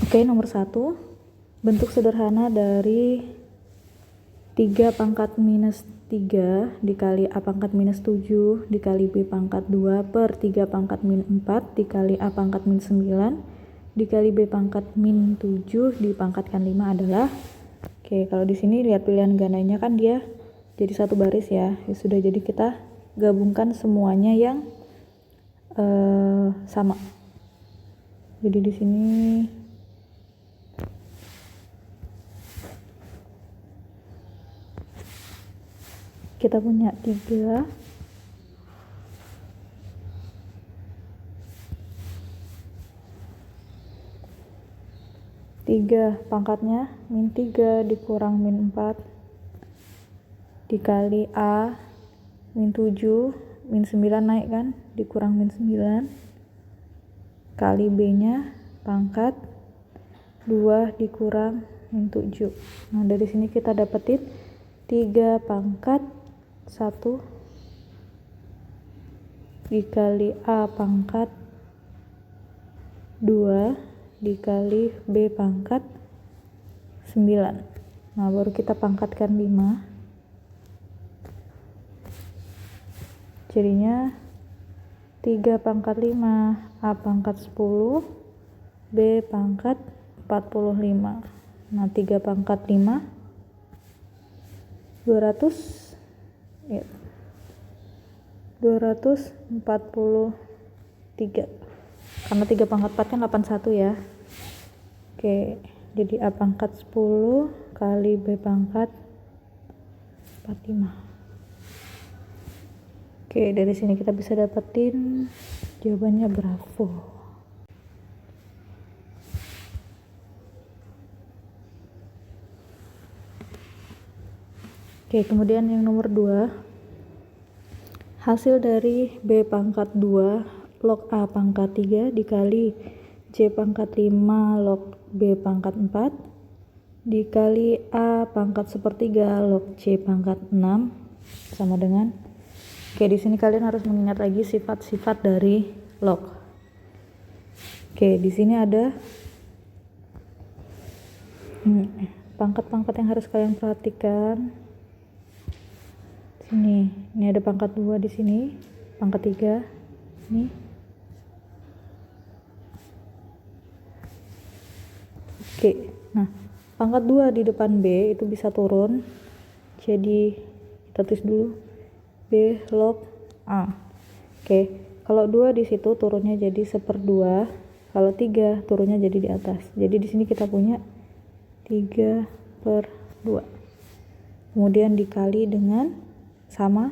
Oke, nomor 1, bentuk sederhana dari 3 pangkat minus 3 dikali A pangkat minus 7 dikali B pangkat 2 per 3 pangkat min 4 dikali A pangkat min 9 dikali B pangkat min 7 dipangkatkan 5 adalah, oke, kalau di sini lihat pilihan gandanya kan dia jadi satu baris ya. Ya sudah, jadi kita gabungkan semuanya yang sama. Jadi di sini kita punya 3 pangkatnya min 3 dikurang min 4 dikali A min 7 min 9 naik kan, dikurang min 9 kali B nya pangkat 2 dikurang min 7. Nah, dari sini kita dapetin 3 pangkat 1 dikali A pangkat 2 dikali B pangkat 9. Nah, baru kita pangkatkan 5. Jadinya 3 pangkat 5 A pangkat 10 B pangkat 45. Nah, 3 pangkat 5 200 ya, 243 karena 3 pangkat 4 kan 81 ya. Oke, jadi A pangkat 10 kali B pangkat 45. Oke, dari sini kita bisa dapetin jawabannya bravo. Oke, kemudian yang nomor 2, hasil dari B pangkat 2 log A pangkat 3 dikali C pangkat 5 log B pangkat 4 dikali A pangkat 1/3 log C pangkat 6 sama dengan, oke, di sini kalian harus mengingat lagi sifat-sifat dari log. Oke, di sini ada pangkat-pangkat yang harus kalian perhatikan. Ini ada pangkat 2 di sini, pangkat 3 ini. Oke, nah pangkat 2 di depan B itu bisa turun, jadi kita tulis dulu B log A. Oke, kalau 2 di situ turunnya jadi 1/2, kalau 3 turunnya jadi di atas. Jadi di sini kita punya 3/2, kemudian dikali dengan sama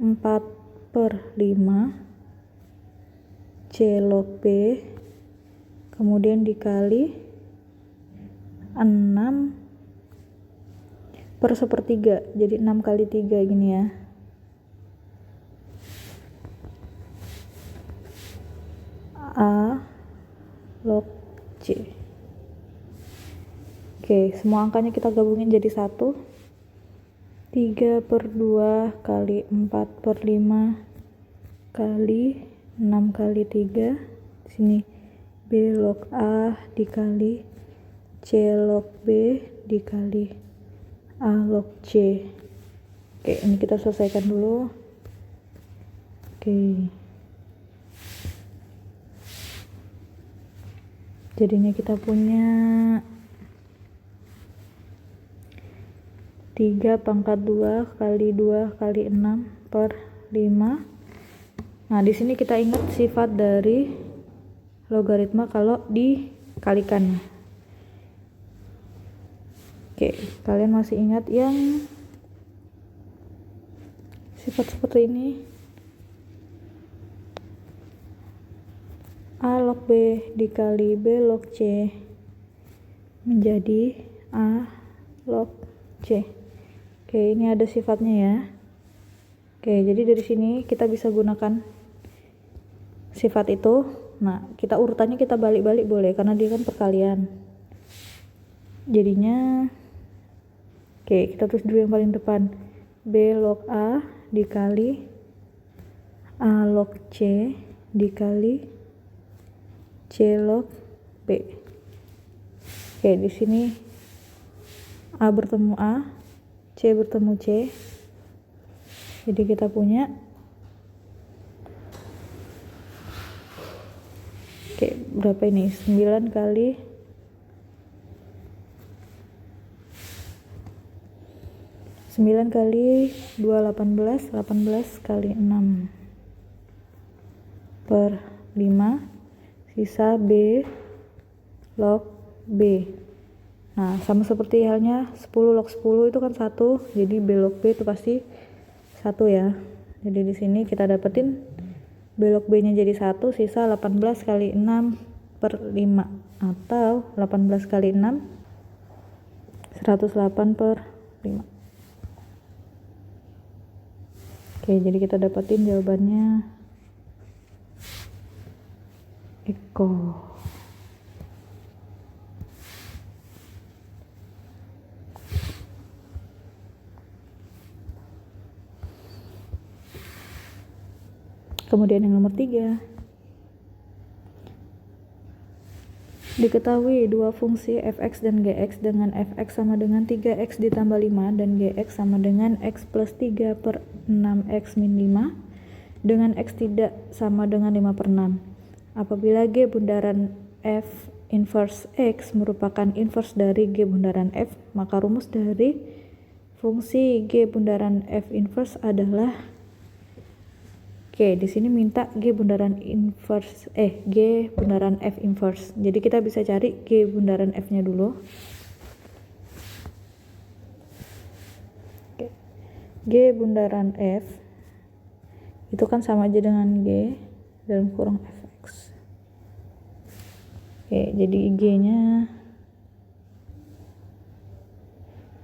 4/5 C log B, kemudian dikali 6/1/3, jadi 6 kali 3 gini ya. A log C. Oke, semua angkanya kita gabungin jadi 1. 3/2 kali 4/5 kali 6 kali 3, sini B log A dikali C log B dikali A log C. Oke, ini kita selesaikan dulu. Oke, jadinya kita punya 3 pangkat 2 kali 2 kali 6/5. Nah, di sini kita ingat sifat dari logaritma kalau dikalikan. Oke, kalian masih ingat yang sifat seperti ini? A log B dikali B log C menjadi A log C. Oke, ini ada sifatnya ya. Oke, jadi dari sini kita bisa gunakan sifat itu. Nah, kita urutannya kita balik-balik boleh karena dia kan perkalian. Jadinya, oke, kita tulis dulu yang paling depan. B log A dikali A log C dikali C log B. Oke, di sini A bertemu A, C bertemu C. Jadi kita punya berapa ini? 9 kali 9 kali 2 18 kali 6 per 5, sisa B log B. Nah, sama seperti halnya 10 log 10 itu kan 1, jadi B log B itu pasti 1 ya. Jadi di sini kita dapetin B log B nya jadi 1, sisa 18 kali 6 per 5, atau 18 kali 6 108 per 5. Oke, jadi kita dapetin jawabannya Eko. Kemudian yang nomor 3, diketahui dua fungsi fx dan gx dengan fx sama dengan 3x ditambah 5 dan gx sama dengan x plus 3 per 6x min 5 dengan x tidak sama dengan 5 per 6. Apabila g bundaran f inverse x merupakan inverse dari g bundaran f, maka rumus dari fungsi g bundaran f inverse adalah Oke, di sini minta G bundaran F inverse. Jadi kita bisa cari G bundaran F-nya dulu. Oke. G bundaran F itu kan sama aja dengan G dalam kurung Fx. Oke, jadi G-nya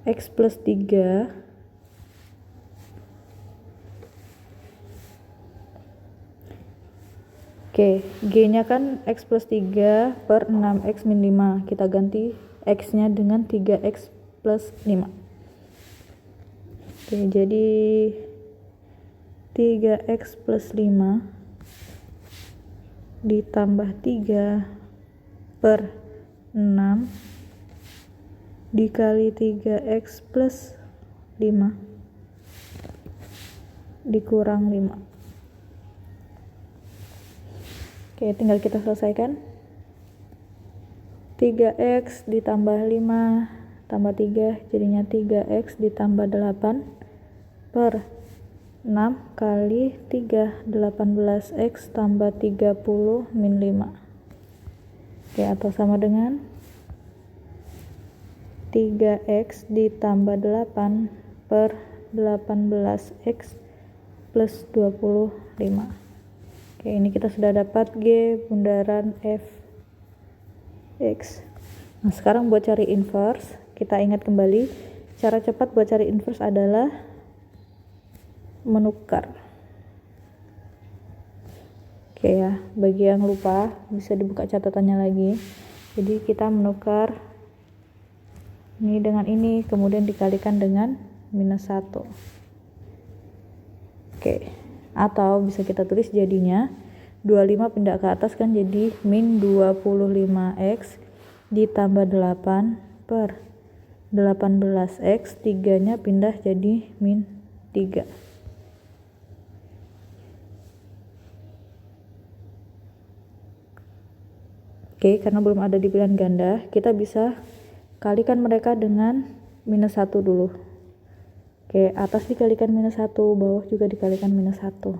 X plus 3 Oke, G-nya kan X plus 3 per 6X min 5. Kita ganti X-nya dengan 3X plus 5. Oke, jadi 3X plus 5 ditambah 3 per 6 dikali 3X plus 5 dikurang 5. Oke, tinggal kita selesaikan. 3x ditambah 5 tambah 3 jadinya 3x ditambah 8 per 6 kali 3 18x tambah 30 min 5. Oke, atau sama dengan 3x ditambah 8 per 18x plus 25. Oke, ini kita sudah dapat G bundaran Fx. Nah, sekarang buat cari inverse, kita ingat kembali, cara cepat buat cari inverse adalah menukar. Oke ya, bagi yang lupa bisa dibuka catatannya lagi. Jadi kita menukar ini dengan ini, kemudian dikalikan dengan minus 1. Oke. Atau bisa kita tulis jadinya 25 pindah ke atas kan jadi min 25x ditambah 8 per 18x, 3 nya pindah jadi min 3. Oke, karena belum ada di pilihan ganda, kita bisa kalikan mereka dengan minus 1 dulu. Oke, atas dikalikan minus 1, bawah juga dikalikan minus 1.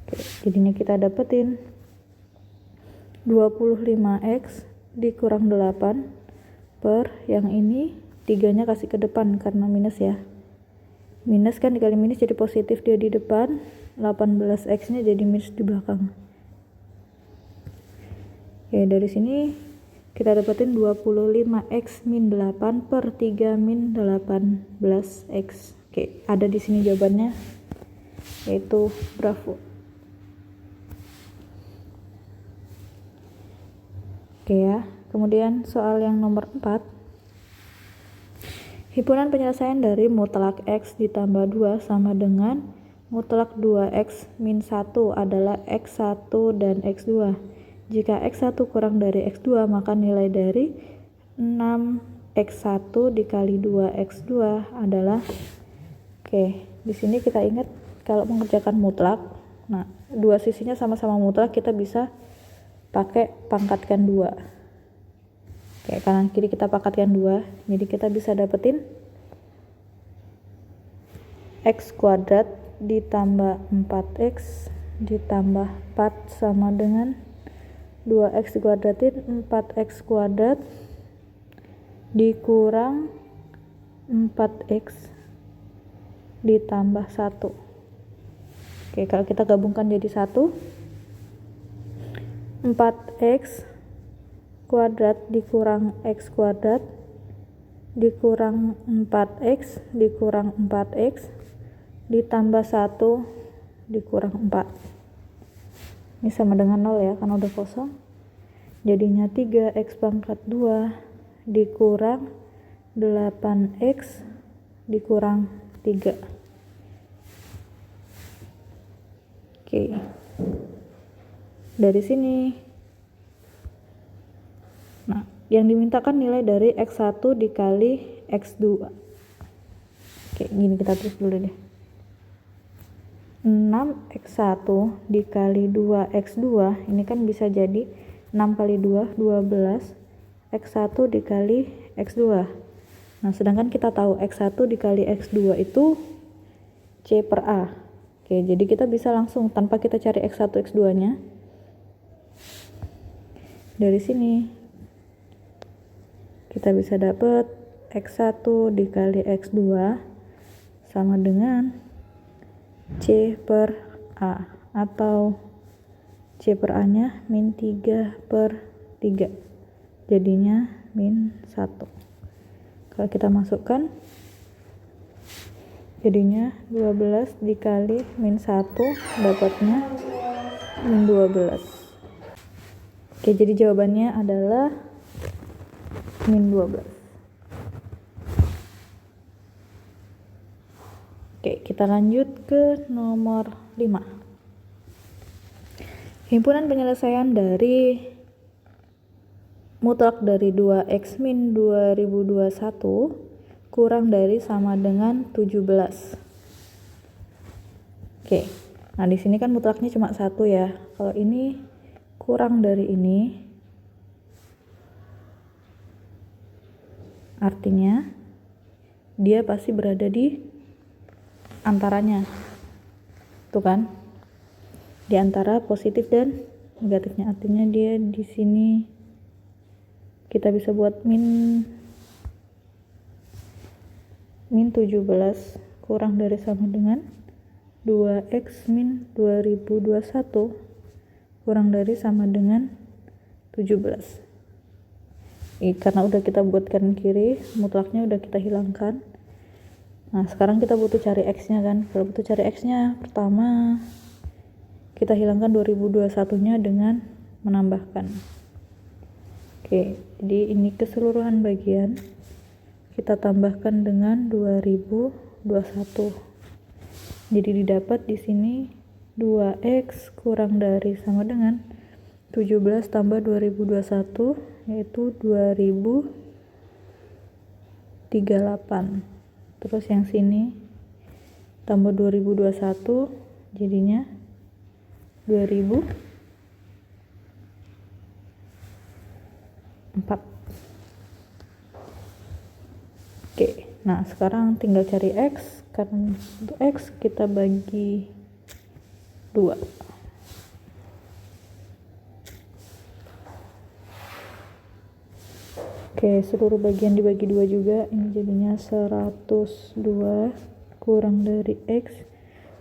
Oke, jadinya kita dapetin 25x dikurang 8 per yang ini 3 nya kasih ke depan karena minus ya. Minus kan dikali minus jadi positif, dia di depan, 18x nya jadi minus di belakang. Oke, dari sini kita dapetin 25x min 8 per 3 min 18x. Oke, ada di sini jawabannya, yaitu bravo. Oke ya, kemudian soal yang nomor 4. Himpunan penyelesaian dari mutlak x ditambah 2 sama dengan mutlak 2x min 1 adalah x1 dan x2. Jika x1 kurang dari x2, maka nilai dari 6x1 dikali 2x2 adalah, oke, di sini kita ingat kalau mengerjakan mutlak, nah dua sisinya sama-sama mutlak, kita bisa pakai pangkatkan 2. Oke, kanan kiri kita pangkatkan 2, jadi kita bisa dapetin x kuadrat ditambah 4x ditambah 4 sama dengan 2x dikuadratin 4x kuadrat dikurang 4x ditambah 1. Oke, kalau kita gabungkan jadi 1, 4x kuadrat dikurang x kuadrat dikurang 4x dikurang 4x ditambah 1 dikurang 4. Ini sama dengan 0 ya, karena udah kosong. Jadinya 3x pangkat 2 dikurang 8x dikurang 3. Oke. Dari sini, nah, yang dimintakan nilai dari x1 dikali x2. Oke, gini kita tulis dulu deh. 6x1 dikali 2x2, ini kan bisa jadi 6 kali 2, 12, x1 dikali x2. Nah, sedangkan kita tahu x1 dikali x2 itu C per A. Oke, jadi kita bisa langsung tanpa kita cari x1, x2 nya. Dari sini kita bisa dapat x1 dikali x2 sama dengan C per A, atau C per A nya min 3 per 3, jadinya min 1. Kalau kita masukkan, jadinya 12 dikali min 1, dapatnya min 12. Oke, jadi jawabannya adalah min 12. Oke, kita lanjut ke nomor 5. Himpunan penyelesaian dari mutlak dari 2x min 2021 kurang dari sama dengan 17. Oke, nah di sini kan mutlaknya cuma 1 ya. Kalau ini kurang dari ini, artinya dia pasti berada di antaranya. Tuh kan? Di antara positif dan negatifnya. Artinya dia di sini kita bisa buat min 17 kurang dari sama dengan 2x min 2021 kurang dari sama dengan 17. Karena udah kita buat kanan kiri, mutlaknya udah kita hilangkan. Nah, sekarang kita butuh cari x-nya kan. Kalau butuh cari x-nya, pertama kita hilangkan 2021-nya dengan menambahkan. Oke, jadi ini keseluruhan bagian kita tambahkan dengan 2021. Jadi didapat di sini 2x kurang dari sama dengan 17 tambah 2021, yaitu 2038. Terus yang sini tambah 2021 jadinya 2004. Oke, nah sekarang tinggal cari x. Karena untuk x kita bagi 2. Oke, seluruh bagian dibagi 2 juga. Ini jadinya 102 kurang dari x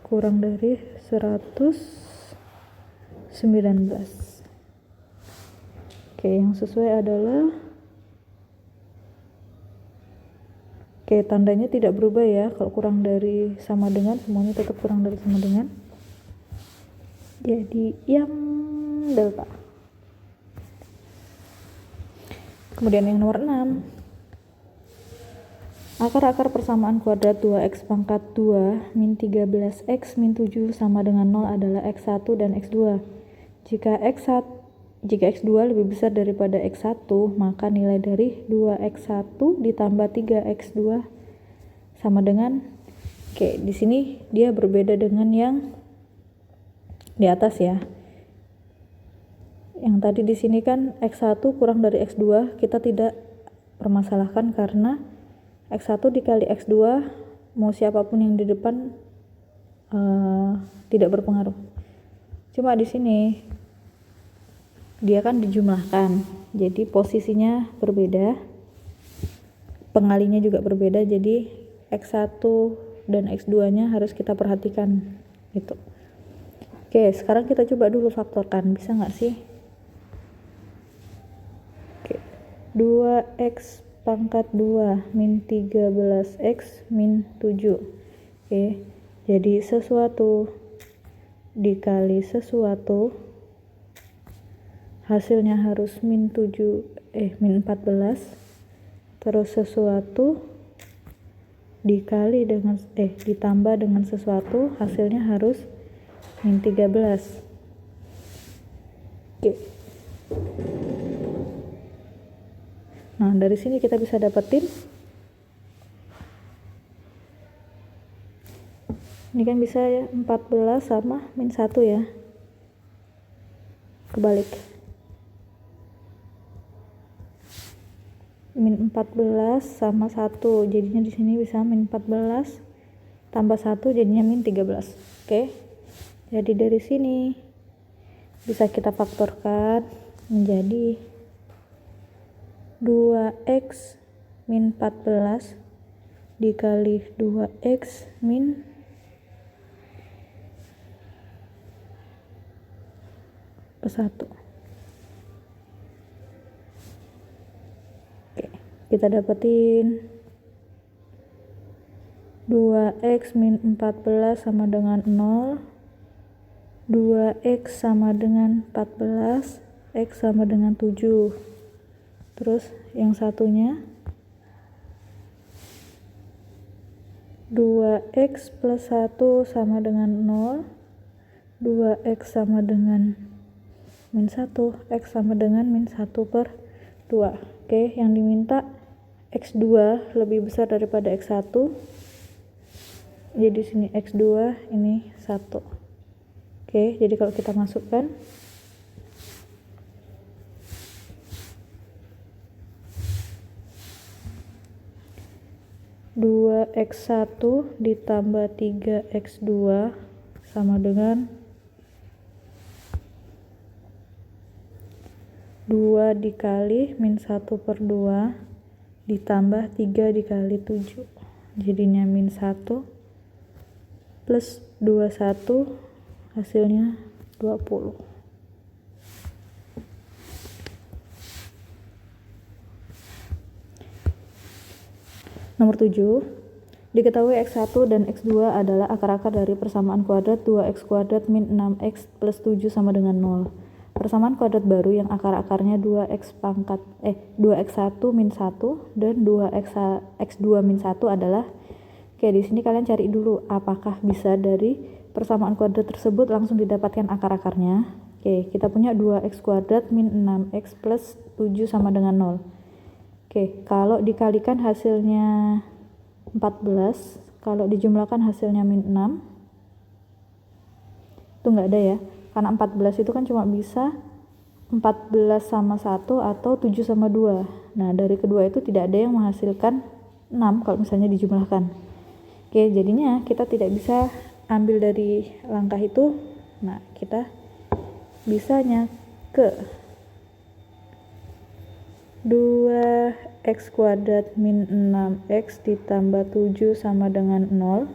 kurang dari 119. Oke, yang sesuai adalah, oke, tandanya tidak berubah ya. Kalau kurang dari sama dengan, semuanya tetap kurang dari sama dengan. Jadi yang delta. Kemudian yang nomor 6. Akar-akar persamaan kuadrat 2x pangkat 2 min 13x min 7 sama dengan 0 adalah x1 dan x2. Jika x2 lebih besar daripada x1, maka nilai dari 2x1 ditambah 3x2 sama dengan, oke, di sini dia berbeda dengan yang di atas ya. Yang tadi di sini kan x1 kurang dari x2, kita tidak permasalahkan karena x1 dikali x2 mau siapapun yang di depan tidak berpengaruh. Cuma di sini dia kan dijumlahkan, jadi posisinya berbeda, pengalinya juga berbeda, jadi x1 dan x2 nya harus kita perhatikan gitu. Oke, sekarang kita coba dulu faktorkan, bisa nggak sih? Oke, 2x pangkat 2 min 13x min 7. Oke, jadi sesuatu dikali sesuatu hasilnya harus min 14, terus sesuatu dikali dengan ditambah dengan sesuatu hasilnya harus min 13. Oke. Nah, dari sini kita bisa dapetin ini kan bisa ya 14 sama min 1 ya. Kebalik. Min 14 sama 1. Jadinya di sini bisa min 14 tambah 1 jadinya min 13. Oke. Jadi dari sini bisa kita faktorkan menjadi 2x min 14 dikali 2x min 1. Oke, kita dapetin 2x min 14 sama dengan 0, 2x sama dengan 14, x sama dengan 7. Terus yang satunya 2x plus 1 sama dengan 0, 2x sama dengan min 1, x sama dengan min 1 per 2. Oke, yang diminta x2 lebih besar daripada x1, jadi sini x2 ini 1. Oke, jadi kalau kita masukkan 2x1 ditambah 3x2 sama dengan 2 dikali min 1 per 2 ditambah 3 dikali 7, jadinya min 1 plus 21 hasilnya 20. Nomor 7, diketahui x1 dan x2 adalah akar-akar dari persamaan kuadrat 2x kuadrat min 6x plus 7 sama dengan 0. Persamaan kuadrat baru yang akar-akarnya 2x1 min 1 dan 2x2 min 1 adalah, oke, di sini kalian cari dulu apakah bisa dari persamaan kuadrat tersebut langsung didapatkan akar-akarnya. Oke, kita punya 2x kuadrat min 6x plus 7 sama dengan 0. Oke, kalau dikalikan hasilnya 14, kalau dijumlahkan hasilnya min 6, itu nggak ada ya, karena 14 itu kan cuma bisa 14 sama 1 atau 7 sama 2. Nah, dari kedua itu tidak ada yang menghasilkan 6 kalau misalnya dijumlahkan. Oke, jadinya kita tidak bisa ambil dari langkah itu. Nah, kita bisanya ke 2x kuadrat min 6x ditambah 7 sama dengan 0.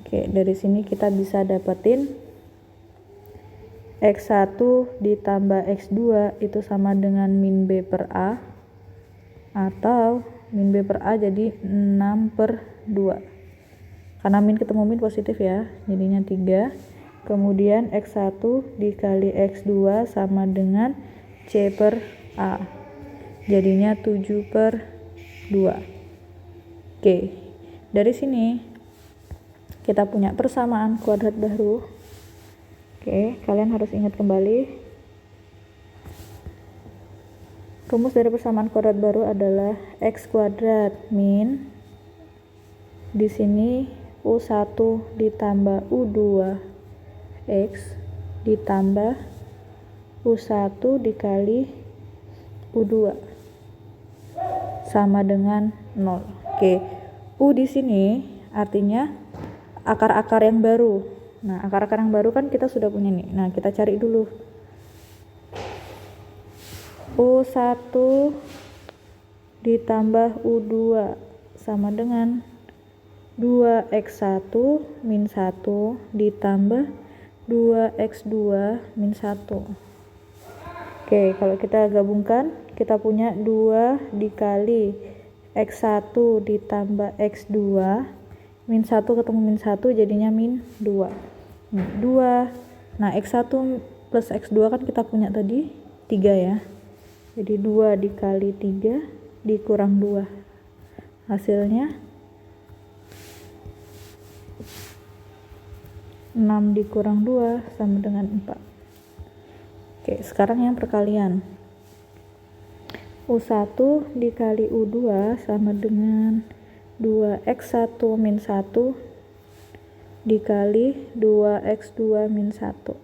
Oke, dari sini kita bisa dapetin x1 ditambah x2 itu sama dengan min b per a, atau min b per a jadi 6 per 2. Karena min ketemu min positif ya, jadinya 3. Kemudian x1 dikali x2 sama dengan c per a, jadinya 7 per 2. Oke, dari sini kita punya persamaan kuadrat baru. Oke, kalian harus ingat kembali rumus dari persamaan kuadrat baru adalah x kuadrat min di sini U1 ditambah U2 x ditambah U1 dikali U2 sama dengan 0. Oke, U di sini artinya akar-akar yang baru. Nah, akar-akar yang baru kan kita sudah punya nih. Nah, kita cari dulu. U1 ditambah U2 sama dengan 2x1 min 1 ditambah 2x2 min 1. Oke, kalau kita gabungkan, kita punya 2 dikali x1 ditambah x2 min 1 ketemu min 1 jadinya min 2. 2. Nah, x1 plus x2 kan kita punya tadi 3 ya. Jadi 2 dikali 3 dikurang 2. Hasilnya 6 dikurang 2 sama dengan 4. Oke, sekarang yang perkalian. U1 dikali U2 sama dengan 2x1 min 1 dikali 2x2 min 1.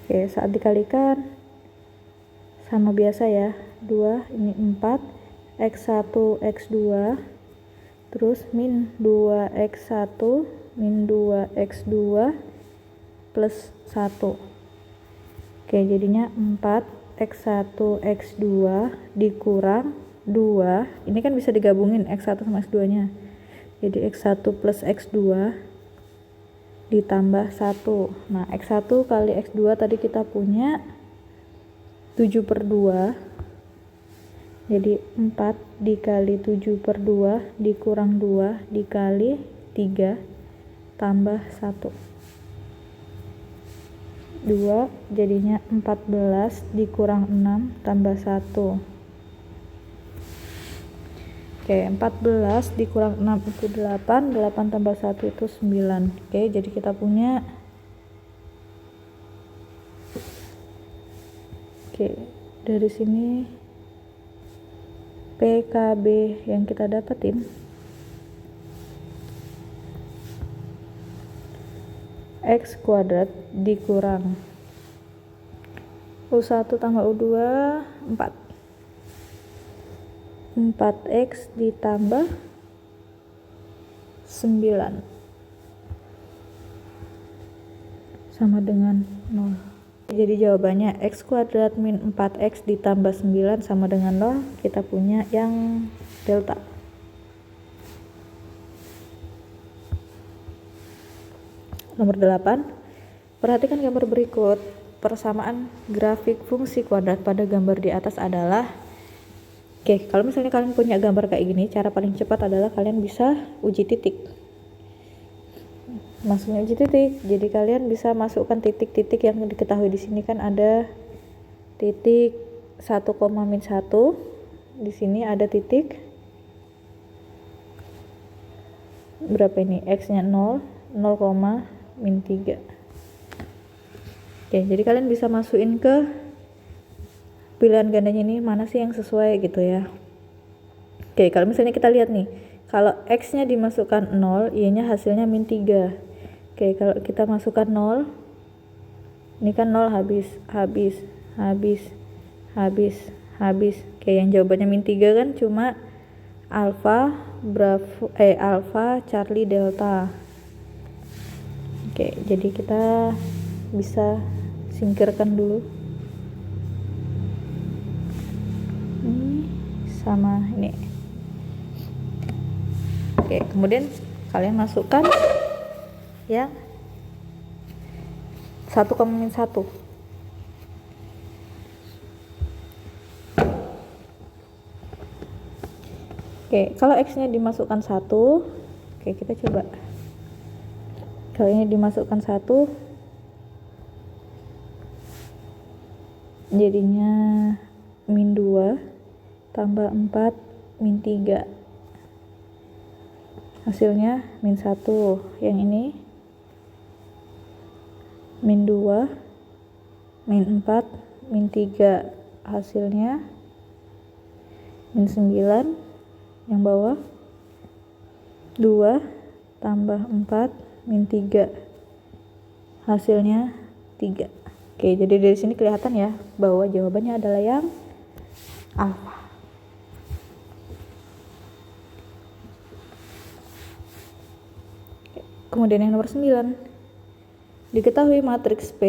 Oke, saat dikalikan sama biasa ya, 2 ini 4 x1 x2 terus min 2x1 min 2x2 plus 1. Oke, jadinya 4x1 x2 dikurang 2. Ini kan bisa digabungin x1 sama x2 nya, jadi x1 plus x2 ditambah 1. Nah, x1 kali x2 tadi kita punya 7/2, jadi 4 dikali 7/2 dikurang 2 dikali 3 tambah 1. 2 jadinya 14 dikurang 6 tambah 1. Oke, 14 dikurang 6 itu 8, 8 tambah 1 itu 9. Oke, jadi kita punya dari sini PKB yang kita dapetin x kuadrat dikurang U1 tambah U2 4. 4x ditambah 9 sama dengan 0. Jadi jawabannya x kuadrat min 4x ditambah 9 sama dengan 0. Kita punya yang delta. Nomor 8. Perhatikan gambar berikut. Persamaan grafik fungsi kuadrat pada gambar di atas adalah. Oke, kalau misalnya kalian punya gambar kayak gini, cara paling cepat adalah kalian bisa uji titik. Maksudnya uji titik, jadi kalian bisa masukkan titik-titik yang diketahui di sini kan ada titik 1, min 1. Di sini ada titik berapa ini? X-nya 0, 0, min 3. Oke, jadi kalian bisa masukin ke pilihan gandanya ini mana sih yang sesuai gitu ya. Oke, kalau misalnya kita lihat nih, kalau x-nya dimasukkan 0, y-nya hasilnya min 3. Oke, kalau kita masukkan 0, ini kan 0 habis. Oke, yang jawabannya min 3 kan cuma alfa Charlie delta. Oke, jadi kita bisa singkirkan dulu. Ini sama ini. Oke, kemudian kalian masukkan yang 1, min 1. Oke, kalau x-nya dimasukkan 1, oke kita coba. Kalau ini dimasukkan 1, jadinya min 2 tambah 4 min 3. Hasilnya min 1. Yang ini min 2, min 4, min 3. Hasilnya min 9. Yang bawah 2 tambah 4 min 3. Hasilnya 3. Oke, jadi dari sini kelihatan ya bahwa jawabannya adalah yang alfa. Kemudian yang nomor 9. Diketahui matriks P,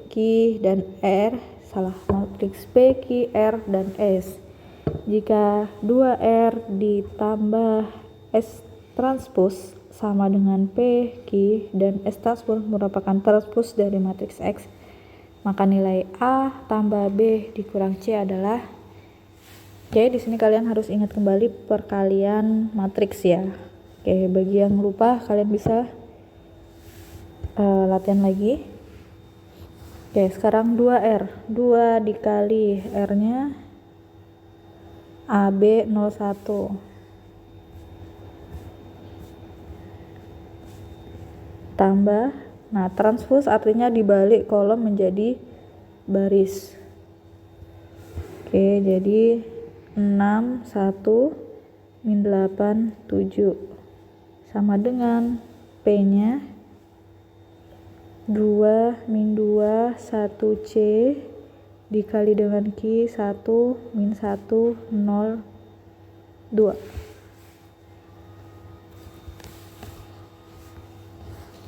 Q, dan R, matriks P, Q, R, dan S. Jika 2R ditambah S transpose sama dengan P, Q, dan S transpose merupakan transpose dari matriks X, maka nilai A tambah B dikurang C adalah. Oke, di sini kalian harus ingat kembali perkalian matriks ya. Oke, bagi yang lupa kalian bisa latihan lagi. Oke, sekarang 2R. 2 dikali R-nya AB01 tambah, nah transpose artinya dibalik kolom menjadi baris. Oke, jadi 6 1 min 8 7 sama dengan P nya 2 min 2 1 C dikali dengan Q 1 min 1 0 2.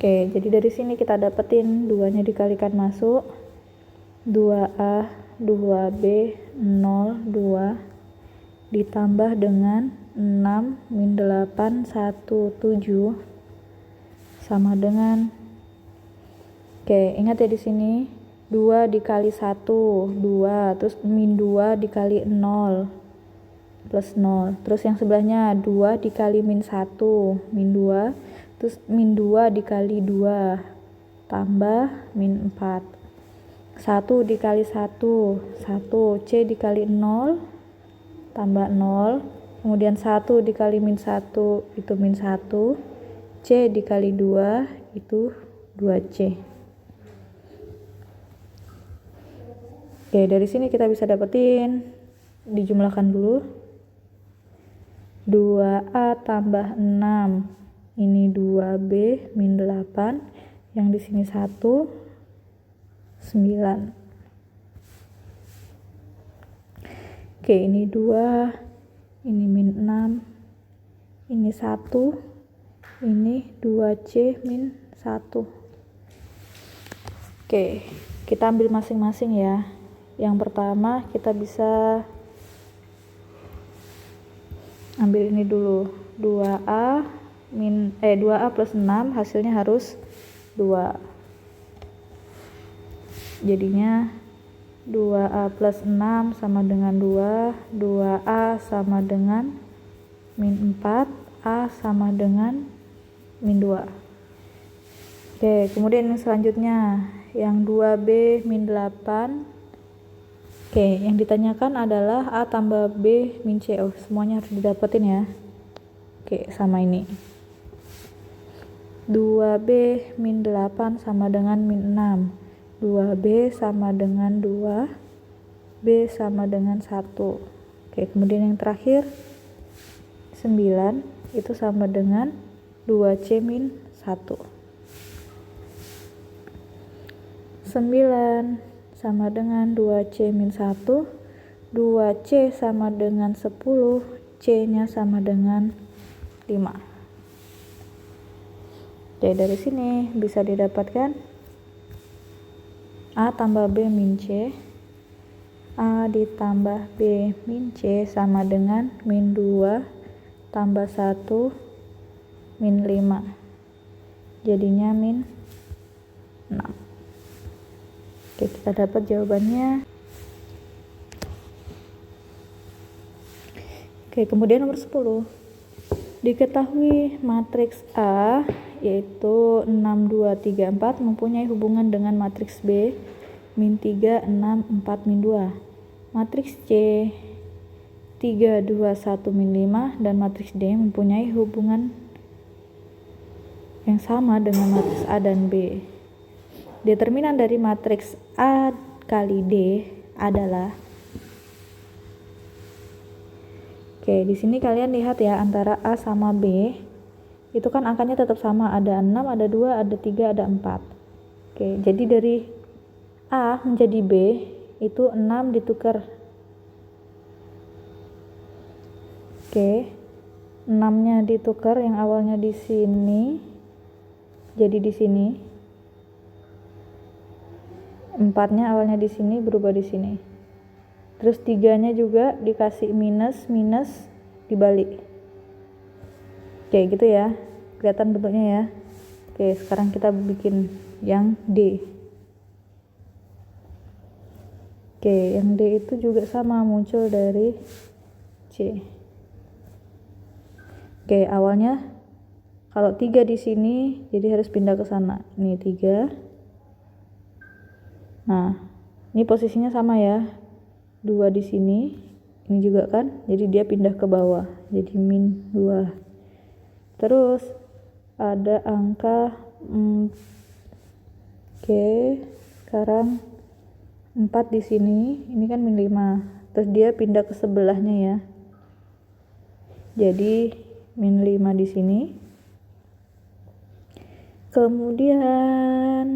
Oke, jadi dari sini kita dapetin 2-nya dikalikan masuk 2A 2B 0 2 ditambah dengan 6 min 8 1 7 sama dengan. Oke, ingat ya di sini 2 dikali 1 2, terus min 2 dikali 0 plus 0, terus yang sebelahnya 2 dikali min 1 min 2, terus min 2 dikali 2 tambah min 4, 1 dikali 1 1, C dikali 0 tambah 0, kemudian 1 dikali min 1 itu min 1, C dikali 2 itu 2C. Oke, dari sini kita bisa dapetin, dijumlahkan dulu 2A tambah 6 ini 2B min 8, yang di sini 1 9. Oke, ini 2, ini min 6, ini 1, ini 2C min 1. Oke, kita ambil masing-masing ya. Yang pertama kita bisa ambil ini dulu, 2A plus 6 hasilnya harus 2. Jadinya 2A plus 6 sama dengan 2, 2A sama dengan min 4, A sama dengan min 2. Oke, kemudian yang selanjutnya yang 2B min 8. Oke, yang ditanyakan adalah A tambah B min C. Oh, semuanya harus didapetin ya. Oke, sama ini 2B min 8 sama dengan min 6, 2B sama dengan 2, B sama dengan 1. Oke, kemudian yang terakhir 9 itu sama dengan 2C min 1. 9 sama dengan 2C min 1, 2C sama dengan 10, C nya sama dengan 5. Oke, dari sini bisa didapatkan A tambah B min C, A ditambah B min C sama dengan min 2 tambah 1 min 5, jadinya min 6. Oke, kita dapat jawabannya. Oke, kemudian nomor 10. Diketahui matriks A yaitu 6 2 3 4 mempunyai hubungan dengan matriks B min 3 6 4 min 2. Matriks C 3, 2, 1, min 5, dan matriks D mempunyai hubungan yang sama dengan matriks A dan B. Determinan dari matriks A kali D adalah, oke, di sini kalian lihat ya, antara A sama B itu kan angkanya tetap sama, ada 6, ada 2, ada 3, ada 4. Oke, jadi dari A menjadi B itu 6 ditukar. Oke, 6-nya ditukar, yang awalnya di sini jadi di sini. 4-nya awalnya di sini berubah di sini. Terus 3-nya juga dikasih minus dibalik. Oke, gitu ya. Kelihatan bentuknya ya. Oke, sekarang kita bikin yang D. Oke, yang D itu juga sama, muncul dari C. Oke, awalnya kalau 3 di sini jadi harus pindah ke sana. Ini 3. Nah, ini posisinya sama ya. 2 di sini, ini juga kan. Jadi dia pindah ke bawah. Jadi min 2. Terus ada angka oke, sekarang 4 di sini, ini kan min 5. Terus dia pindah ke sebelahnya ya. Jadi min 5 di sini. Kemudian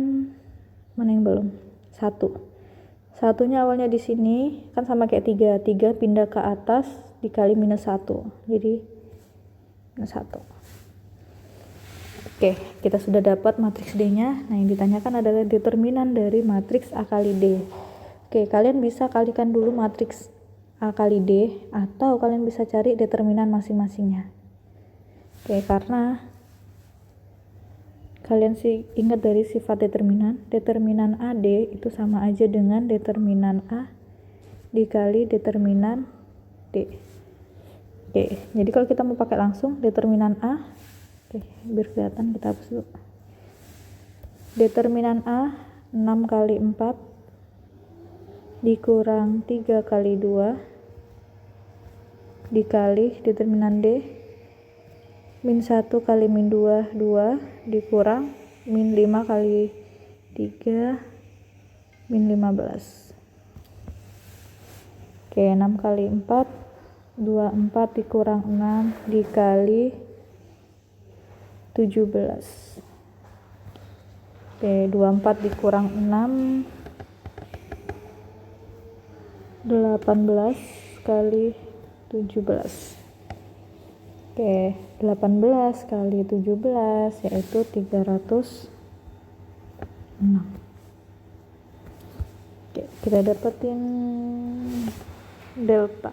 mana yang belum? 1-nya awalnya di sini kan sama kayak 3 pindah ke atas dikali minus 1, jadi minus 1. Oke, kita sudah dapat matriks D nya. Nah, yang ditanyakan adalah determinan dari matriks A kali D. Oke, kalian bisa kalikan dulu matriks A kali D, atau kalian bisa cari determinan masing-masingnya. Oke, karena kalian sih ingat dari sifat determinan AD itu sama aja dengan determinan A dikali determinan D. Oke, jadi kalau kita mau pakai langsung determinan A, oke, biar kelihatan kita hapus dulu. Determinan A 6 kali 4 dikurang 3 kali 2 dikali determinan D min 1 kali min 2 dikurang min 5 kali 3 min 15. Oke, 6 kali 4 24 dikurang 6 dikali 17. Oke, 24 dikurang 6 18 kali 17. Oke, 18 kali 17 yaitu 306. Oke, kita dapetin delta.